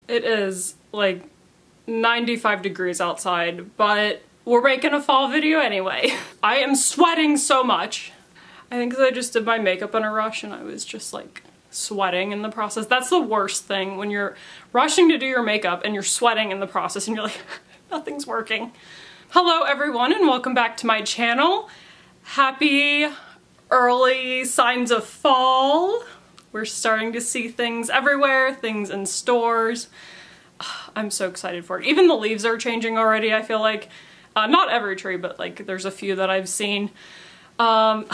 It is like 95 degrees outside, but we're making a fall video anyway. I am sweating so much. I think because I just did my makeup in a rush and I was just like sweating in the process. That's the worst thing, when you're rushing to do your makeup and you're sweating in the process and you're like, nothing's working. Hello everyone and welcome back to my channel. Happy early signs of fall. We're starting to see things everywhere, things in stores. I'm so excited for it. Even the leaves are changing already, I feel like. Not every tree, but like there's a few that I've seen. I'm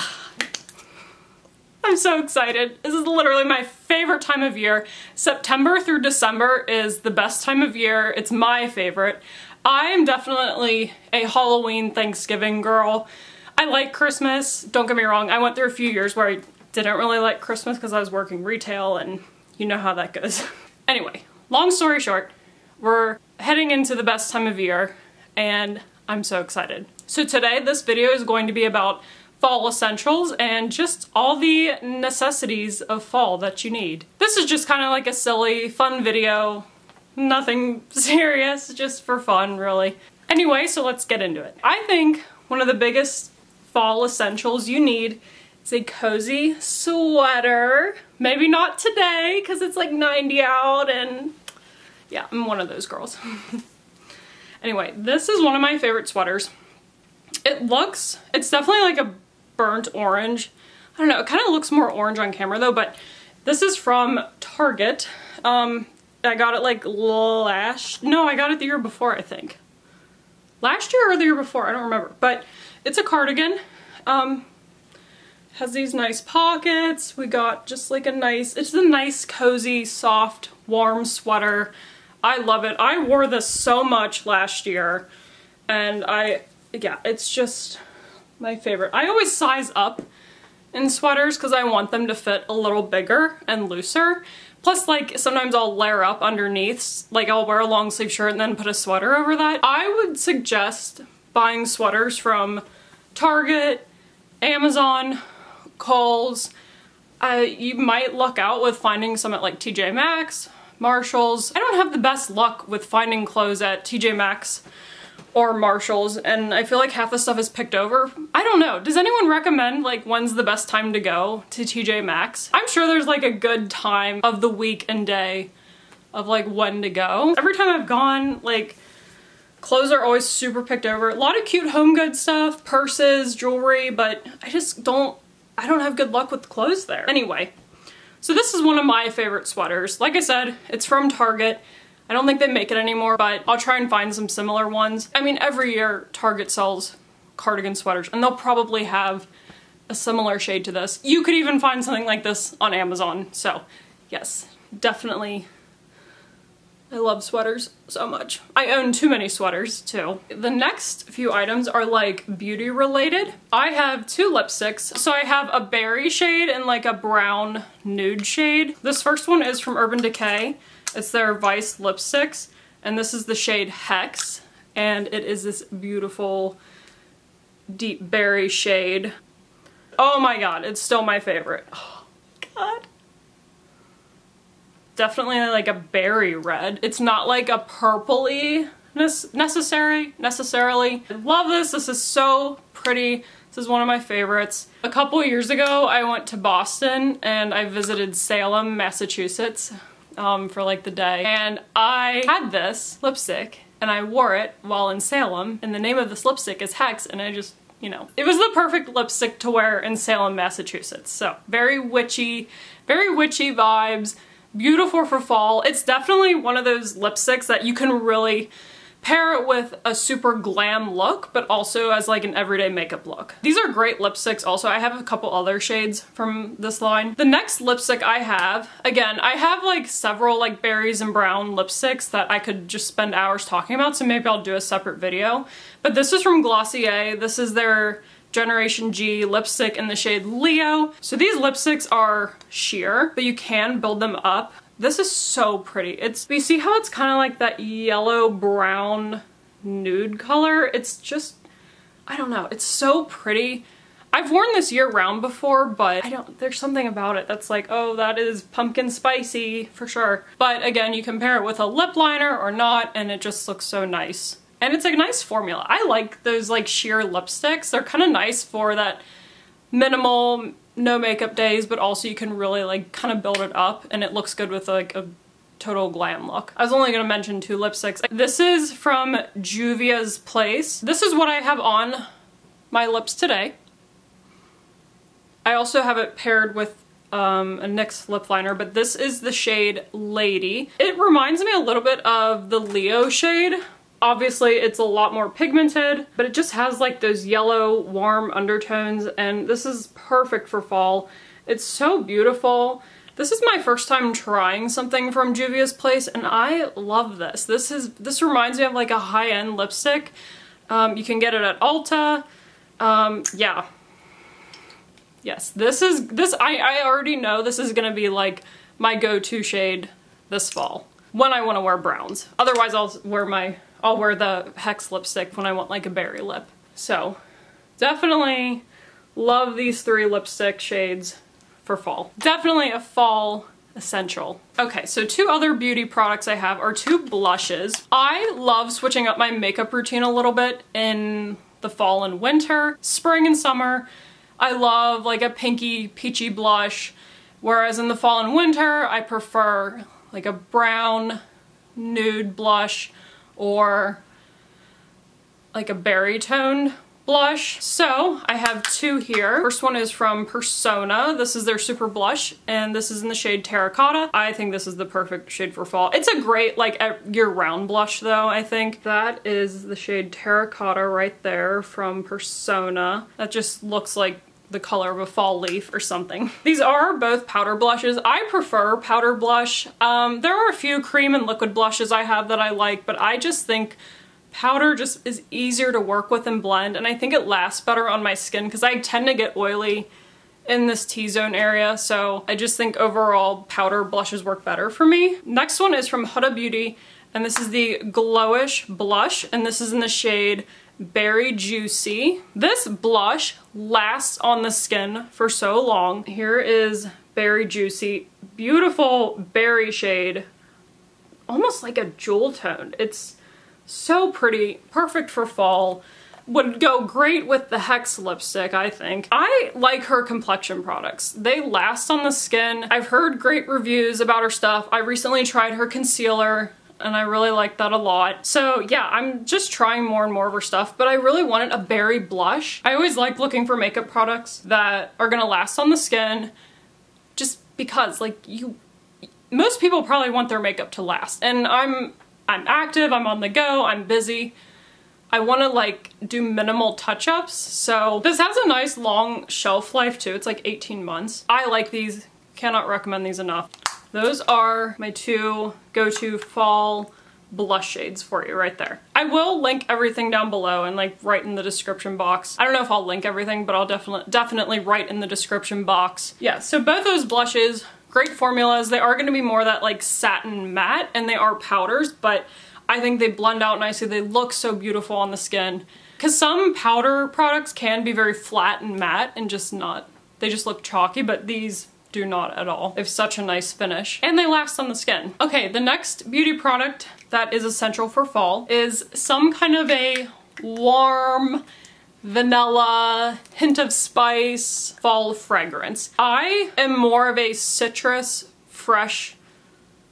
so excited. This is literally my favorite time of year. September through December is the best time of year. It's my favorite. I am definitely a Halloween, Thanksgiving girl. I like Christmas, don't get me wrong. I went through a few years where I didn't really like Christmas because I was working retail and you know how that goes. Anyway, long story short, we're heading into the best time of year and I'm so excited. So today this video is going to be about fall essentials and just all the necessities of fall that you need. This is just kind of like a silly, fun video. Nothing serious, just for fun, really. Anyway, so let's get into it. I think one of the biggest fall essentials you need is a cozy sweater. Maybe not today, because it's like 90 out and yeah, I'm one of those girls. Anyway, this is one of my favorite sweaters. It's definitely like a burnt orange. I don't know, it kind of looks more orange on camera though, but this is from Target. I got it like I got it the year before, I think. Last year or the year before, I don't remember. But it's a cardigan. Has these nice pockets. We got just like it's a nice, cozy, soft, warm sweater. I love it. I wore this so much last year. And yeah, it's just my favorite. I always size up in sweaters because I want them to fit a little bigger and looser. Plus, like, sometimes I'll layer up underneath. Like, I'll wear a long sleeve shirt and then put a sweater over that. I would suggest buying sweaters from Target, Amazon, Kohl's. You might luck out with finding some at like TJ Maxx, Marshalls. I don't have the best luck with finding clothes at TJ Maxx or Marshalls, and I feel like half the stuff is picked over. I don't know. Does anyone recommend like when's the best time to go to TJ Maxx? I'm sure there's like a good time of the week and day of like when to go. Every time I've gone, like, clothes are always super picked over. A lot of cute home goods stuff, purses, jewelry, but I don't have good luck with clothes there. Anyway, so this is one of my favorite sweaters. Like I said, it's from Target. I don't think they make it anymore, but I'll try and find some similar ones. I mean, every year Target sells cardigan sweaters and they'll probably have a similar shade to this. You could even find something like this on Amazon. So yes, definitely. I love sweaters so much. I own too many sweaters too. The next few items are like beauty related. I have two lipsticks. So I have a berry shade and like a brown nude shade. This first one is from Urban Decay. It's their Vice lipsticks, and this is the shade Hex, and it is this beautiful deep berry shade. Oh my god, it's still my favorite. Oh god. Definitely like a berry red. It's not like a purpley necessarily. I love this. This is so pretty. This is one of my favorites. A couple years ago, I went to Boston and I visited Salem, Massachusetts. For like the day, and I had this lipstick and I wore it while in Salem, and the name of this lipstick is Hex, and I just, you know, it was the perfect lipstick to wear in Salem, Massachusetts. So very witchy vibes, beautiful for fall. It's definitely one of those lipsticks that you can really pair it with a super glam look, but also as like an everyday makeup look. These are great lipsticks also. I have a couple other shades from this line. The next lipstick I have, again, I have like several like berries and brown lipsticks that I could just spend hours talking about, so maybe I'll do a separate video. But this is from Glossier. This is their Generation G lipstick in the shade Leo. So these lipsticks are sheer, but you can build them up. This is so pretty. You see how it's kind of like that yellow brown nude color? It's just, I don't know, it's so pretty. I've worn this year round before, but there's something about it that's like, oh, that is pumpkin spicy for sure. But again, you compare it with a lip liner or not, and it just looks so nice. And it's a nice formula. I like those like sheer lipsticks. They're kind of nice for that minimal, no makeup days, but also you can really like kind of build it up, and it looks good with like a total glam look. I was only gonna mention 2 lipsticks. This is from Juvia's Place. This is what I have on my lips today. I also have it paired with a NYX lip liner, but this is the shade Lady. It reminds me a little bit of the Leo shade. Obviously it's a lot more pigmented, but it just has like those yellow warm undertones, and this is perfect for fall. It's so beautiful. This is my first time trying something from Juvia's Place, and I love this. This reminds me of like a high-end lipstick. You can get it at Ulta. Yeah. Yes, I already know this is gonna be like my go-to shade this fall when I want to wear browns. Otherwise I'll wear the Hex lipstick when I want like a berry lip. So definitely love these 3 lipstick shades for fall. Definitely a fall essential. Okay, so 2 other beauty products I have are 2 blushes. I love switching up my makeup routine a little bit in the fall and winter. Spring and summer, I love like a pinky peachy blush, whereas in the fall and winter I prefer like a brown nude blush or like a berry toned blush. So I have 2 here. First one is from Persona. This is their super blush, and this is in the shade Terracotta. I think this is the perfect shade for fall. It's a great like year-round blush though, I think. That is the shade Terracotta right there from Persona. That just looks like the color of a fall leaf or something. These are both powder blushes. I prefer powder blush. There are a few cream and liquid blushes I have that I like, but I just think powder just is easier to work with and blend, and I think it lasts better on my skin because I tend to get oily in this T-zone area, so I just think overall powder blushes work better for me. Next one is from Huda Beauty, and this is the Glowish Blush, and this is in the shade Berry Juicy. This blush lasts on the skin for so long. Here is Berry Juicy. Beautiful berry shade, almost like a jewel tone. It's so pretty, perfect for fall. Would go great with the Hex lipstick, I think. I like her complexion products. They last on the skin. I've heard great reviews about her stuff. I recently tried her concealer, and I really like that a lot. So yeah, I'm just trying more and more of her stuff, but I really wanted a berry blush. I always like looking for makeup products that are gonna last on the skin, just because like most people probably want their makeup to last, and I'm active, I'm on the go, I'm busy. I want to like do minimal touch-ups, so this has a nice long shelf life too. It's like 18 months. I like these, cannot recommend these enough. Those are my 2 go-to fall blush shades for you right there. I will link everything down below and like right in the description box. I don't know if I'll link everything, but I'll definitely write in the description box. Yeah, so both those blushes, great formulas. They are going to be more that like satin matte, and they are powders, but I think they blend out nicely. They look so beautiful on the skin. Because some powder products can be very flat and matte and just not, they just look chalky, but these do not at all. They have such a nice finish, and they last on the skin. Okay, the next beauty product that is essential for fall is some kind of a warm, vanilla, hint of spice, fall fragrance. I am more of a citrus, fresh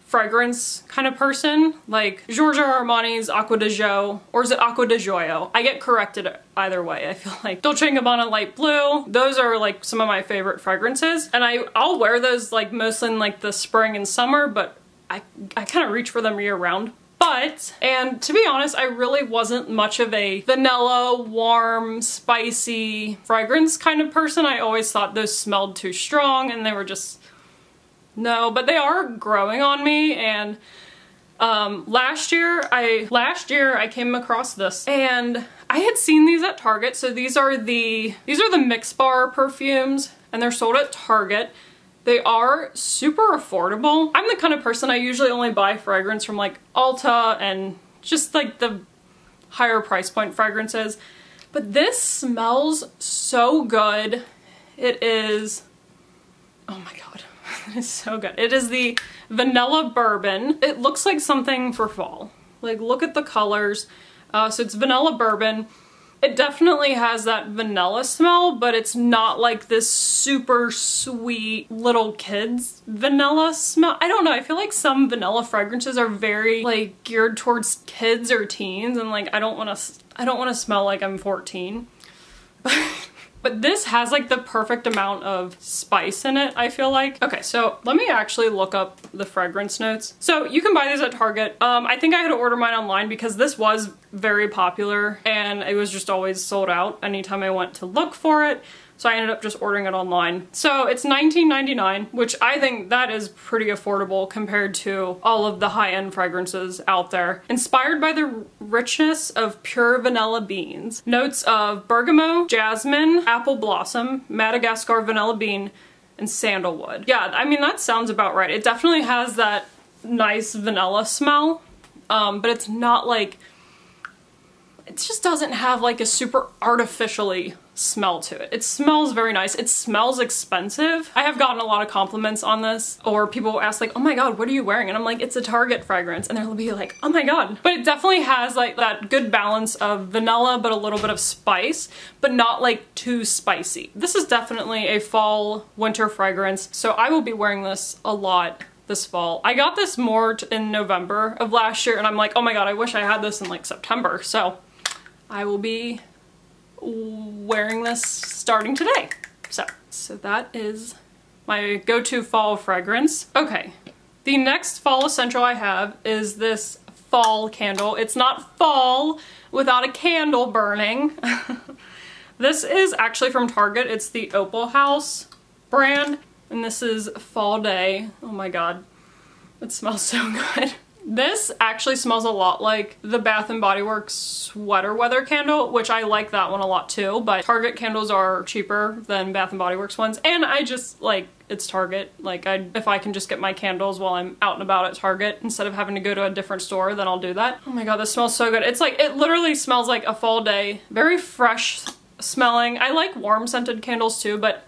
fragrance kind of person, like Giorgio Armani's Acqua di Gio, or is it Acqua di Gioio? I get corrected either way, I feel like. Dolce & Gabbana Light Blue, those are like some of my favorite fragrances, and I'll wear those like mostly in like the spring and summer, but I kind of reach for them year round. But, and to be honest, I really wasn't much of a vanilla, warm, spicy fragrance kind of person. I always thought those smelled too strong, and they were just, no, but they are growing on me. And last year I came across this, and I had seen these at Target. So these are the Mix Bar perfumes, and they're sold at Target. They are super affordable. I'm the kind of person, I usually only buy fragrance from like Ulta and just like the higher price point fragrances. But this smells so good. It is, oh my god, it is so good. It is the Vanilla Bourbon. It looks like something for fall. Like, look at the colors. So it's Vanilla Bourbon. It definitely has that vanilla smell, but it's not like this super sweet little kids vanilla smell. I don't know, I feel like some vanilla fragrances are very like geared towards kids or teens, and like I don't want to smell like I'm 14. But this has like the perfect amount of spice in it, I feel like. Okay, so let me actually look up the fragrance notes. So you can buy these at Target. I think I had to order mine online because this was very popular and it was just always sold out anytime I went to look for it. So I ended up just ordering it online. So it's $19.99, which I think that is pretty affordable compared to all of the high-end fragrances out there. Inspired by the richness of pure vanilla beans. Notes of bergamot, jasmine, apple blossom, Madagascar vanilla bean, and sandalwood. Yeah, I mean, that sounds about right. It definitely has that nice vanilla smell, but it's not like, it just doesn't have like a super artificially smell to it. It smells very nice. It smells expensive. I have gotten a lot of compliments on this, or people ask like, oh my god, what are you wearing? And I'm like, it's a Target fragrance. And they'll be like, oh my god. But it definitely has like that good balance of vanilla, but a little bit of spice, but not like too spicy. This is definitely a fall winter fragrance. So I will be wearing this a lot this fall. I got this more in November of last year and I'm like, oh my god, I wish I had this in like September. So I will be wearing this starting today. So that is my go-to fall fragrance. Okay, the next fall essential I have is this fall candle. It's not fall without a candle burning. This is actually from Target. It's the Opalhouse brand, and this is Fall Day. Oh my god, it smells so good. This actually smells a lot like the Bath & Body Works Sweater Weather candle, which I like that one a lot too, but Target candles are cheaper than Bath & Body Works ones, and I just like, it's Target. Like, if I can just get my candles while I'm out and about at Target instead of having to go to a different store, then I'll do that. Oh my god, this smells so good. It's like, it literally smells like a fall day. Very fresh smelling. I like warm scented candles too, but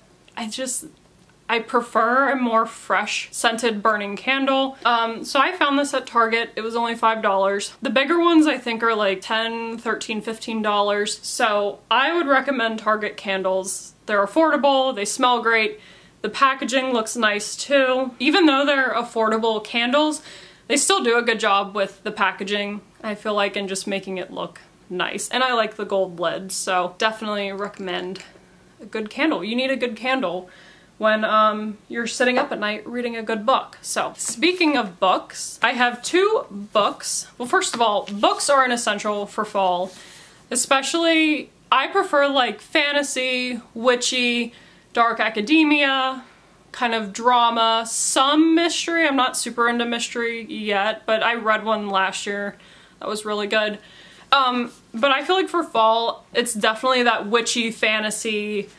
I prefer a more fresh scented burning candle. So I found this at Target. It was only $5. The bigger ones I think are like $10, $13, $15. So I would recommend Target candles. They're affordable, they smell great, the packaging looks nice too. Even though they're affordable candles, they still do a good job with the packaging, I feel like, and just making it look nice. And I like the gold lid, so definitely recommend a good candle. You need a good candle when you're sitting up at night reading a good book. So speaking of books, I have two books. Well, first of all, books are an essential for fall, especially I prefer like fantasy, witchy, dark academia, kind of drama, some mystery. I'm not super into mystery yet, but I read one last year that was really good. But I feel like for fall, it's definitely that witchy fantasy,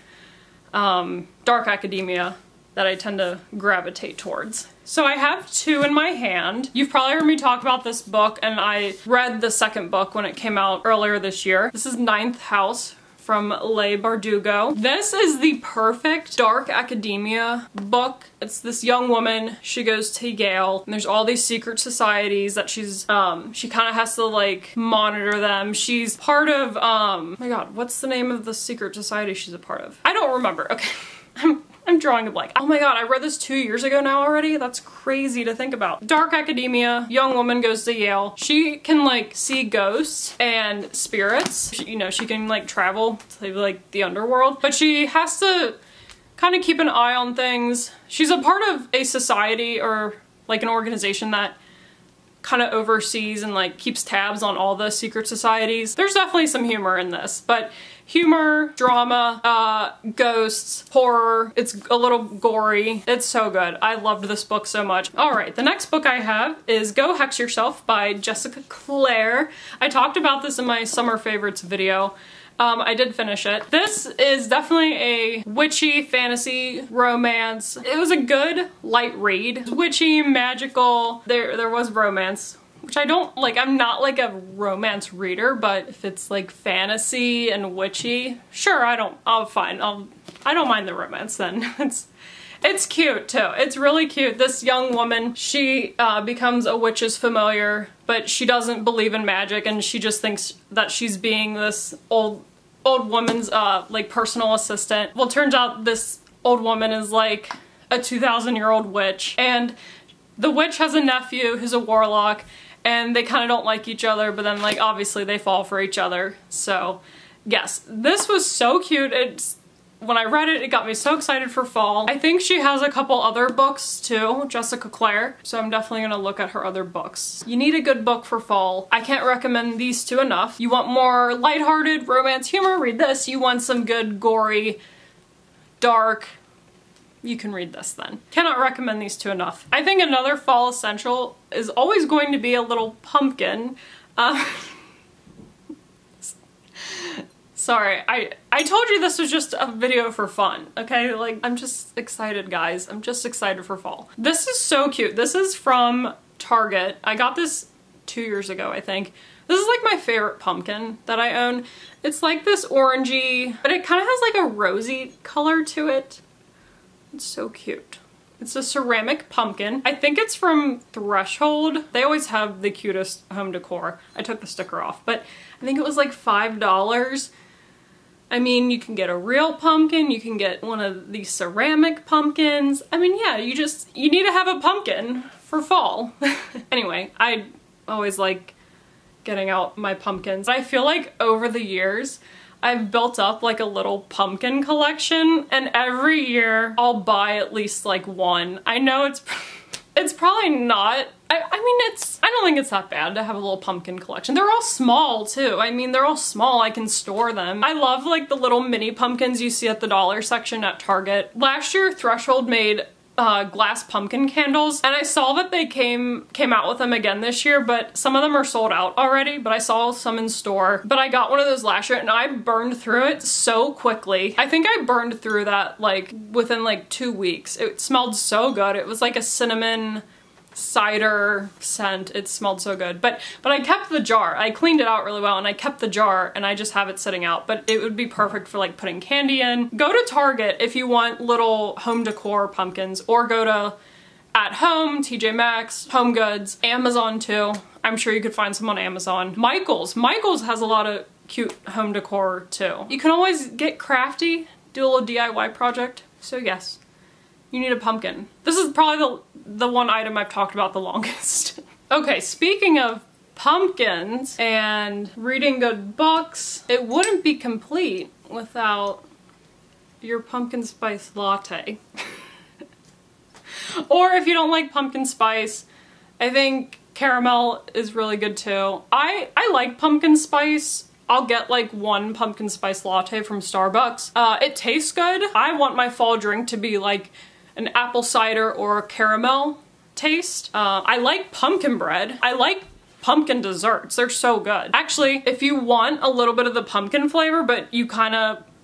dark academia that I tend to gravitate towards. So I have two in my hand. You've probably heard me talk about this book, and I read the second book when it came out earlier this year. This is Ninth House from Leigh Bardugo. This is the perfect dark academia book. It's this young woman, she goes to Yale, and there's all these secret societies that she kind of has to like monitor them. She's part of, oh my god, what's the name of the secret society she's a part of? I don't remember, okay. I'm drawing a blank. Oh my god, I read this 2 years ago now already? That's crazy to think about. Dark academia, young woman goes to Yale. She can like see ghosts and spirits. You know, she can like travel to like the underworld, but she has to kind of keep an eye on things. She's a part of a society or like an organization that kind of oversees and like keeps tabs on all the secret societies. There's definitely some humor in this, but humor, drama, ghosts, horror. It's a little gory. It's so good. I loved this book so much. Alright, the next book I have is Go Hex Yourself by Jessica Clare. I talked about this in my summer favorites video. I did finish it. This is definitely a witchy fantasy romance. It was a good light read. Witchy, magical. There was romance which I don't, like, I'm not like a romance reader, but if it's like fantasy and witchy, sure, I don't mind the romance then. It's cute too. It's really cute. This young woman, she becomes a witch's familiar, but she doesn't believe in magic and she just thinks that she's being this old woman's like personal assistant. Well, it turns out this old woman is like a 2,000-year-old witch, and the witch has a nephew who's a warlock, and they kind of don't like each other, but then like obviously they fall for each other. So yes, this was so cute. When I read it, it got me so excited for fall. I think she has a couple other books too, Jessica Clare, so I'm definitely gonna look at her other books. You need a good book for fall. I can't recommend these two enough. You want more lighthearted romance humor, read this. You want some good gory, dark, you can read this then. Cannot recommend these two enough. I think another fall essential is always going to be a little pumpkin. Sorry, I told you this was just a video for fun, okay? Like, I'm just excited, guys. I'm just excited for fall. This is so cute. This is from Target. I got this 2 years ago, I think. This is like my favorite pumpkin that I own. It's like this orangey, but it kind of has like a rosy color to it. It's so cute. It's a ceramic pumpkin. I think it's from Threshold. They always have the cutest home decor. I took the sticker off, but I think it was like $5. I mean, you can get a real pumpkin, you can get one of these ceramic pumpkins. I mean, yeah, you need to have a pumpkin for fall. Anyway, I always like getting out my pumpkins. I feel like over the years, I've built up like a little pumpkin collection, and every year I'll buy at least like one. I know it's probably not, I mean, I don't think it's that bad to have a little pumpkin collection. They're all small too. I mean, they're all small. I can store them. I love like the little mini pumpkins you see at the dollar section at Target. Last year, Threshold made glass pumpkin candles, and I saw that they came out with them again this year, but some of them are sold out already, but I saw some in store. But I got one of those last year and I burned through it so quickly. I think I burned through that like within like 2 weeks. It smelled so good. It was like a cinnamon cider scent. It smelled so good. But I kept the jar. I cleaned it out really well and I kept the jar and I just have it sitting out. But it would be perfect for like putting candy in. Go to Target if you want little home decor pumpkins, or go to At Home, TJ Maxx, Home Goods, Amazon too. I'm sure you could find some on Amazon. Michael's has a lot of cute home decor too. You can always get crafty, do a little DIY project. So yes, you need a pumpkin. This is probably the one item I've talked about the longest. Okay, speaking of pumpkins and reading good books, it wouldn't be complete without your pumpkin spice latte. Or if you don't like pumpkin spice, I think caramel is really good too. I like pumpkin spice. I'll get like one pumpkin spice latte from Starbucks. It tastes good. I want my fall drink to be like an apple cider or a caramel taste. I like pumpkin bread. I like pumpkin desserts. They're so good. Actually, if you want a little bit of the pumpkin flavor, but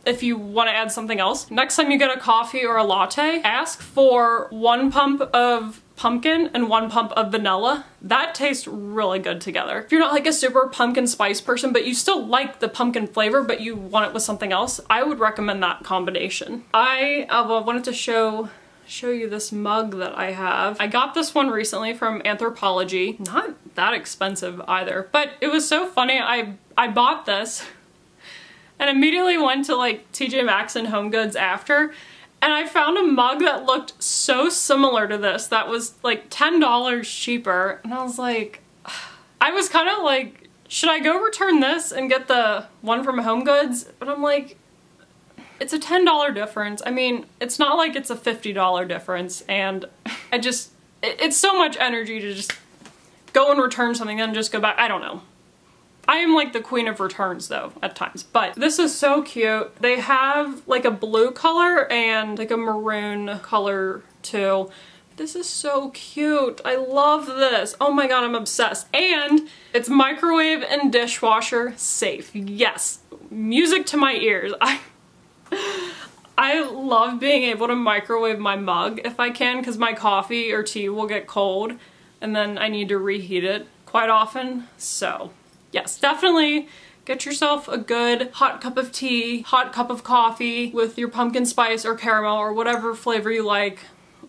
if you want to add something else, next time you get a coffee or a latte, ask for 1 pump of pumpkin and 1 pump of vanilla. That tastes really good together. If you're not like a super pumpkin spice person, but you still like the pumpkin flavor, but you want it with something else, I would recommend that combination. I wanted to show you this mug that I have. I got this one recently from Anthropologie. Not that expensive either, but it was so funny. I bought this and immediately went to like TJ Maxx and Home Goods after, and I found a mug that looked so similar to this that was like $10 cheaper, and I was like, I was kind of like, should I go return this and get the one from Home Goods? But I'm like, it's a $10 difference. I mean, it's not like it's a $50 difference, and it's so much energy to just go and return something and just go back. I don't know. I am like the queen of returns though at times, but this is so cute. They have like a blue color and like a maroon color too. This is so cute. I love this. Oh my god, I'm obsessed. And it's microwave and dishwasher safe. Yes, music to my ears. I love being able to microwave my mug if I can, because my coffee or tea will get cold and then I need to reheat it quite often. So yes, definitely get yourself a good hot cup of tea, hot cup of coffee with your pumpkin spice or caramel or whatever flavor you like.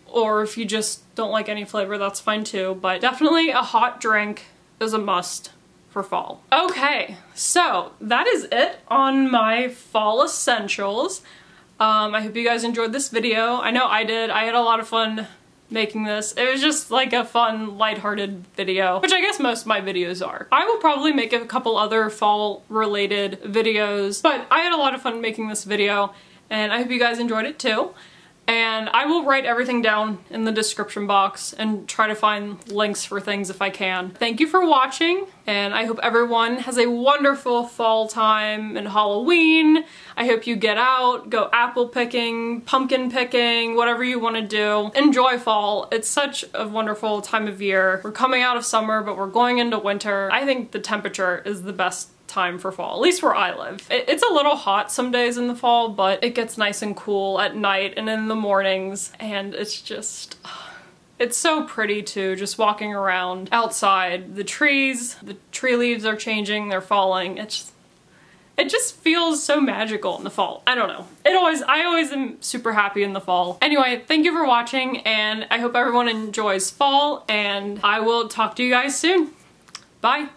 Or if you just don't like any flavor, that's fine too. But definitely a hot drink is a must for fall. Okay, so that is it on my fall essentials. I hope you guys enjoyed this video. I know I did. I had a lot of fun making this. It was just like a fun, lighthearted video, which I guess most of my videos are. I will probably make a couple other fall related videos, but I had a lot of fun making this video and I hope you guys enjoyed it too. And I will write everything down in the description box and try to find links for things if I can. Thank you for watching, and I hope everyone has a wonderful fall time and Halloween. I hope you get out, go apple picking, pumpkin picking, whatever you want to do. Enjoy fall. It's such a wonderful time of year. We're coming out of summer, but we're going into winter. I think the temperature is the best time for fall, at least where I live. It's a little hot some days in the fall, but it gets nice and cool at night and in the mornings, and it's just, it's so pretty too, just walking around outside. The trees, the tree leaves are changing, they're falling. It just feels so magical in the fall. I don't know. I always am super happy in the fall. Anyway, thank you for watching, and I hope everyone enjoys fall, and I will talk to you guys soon. Bye.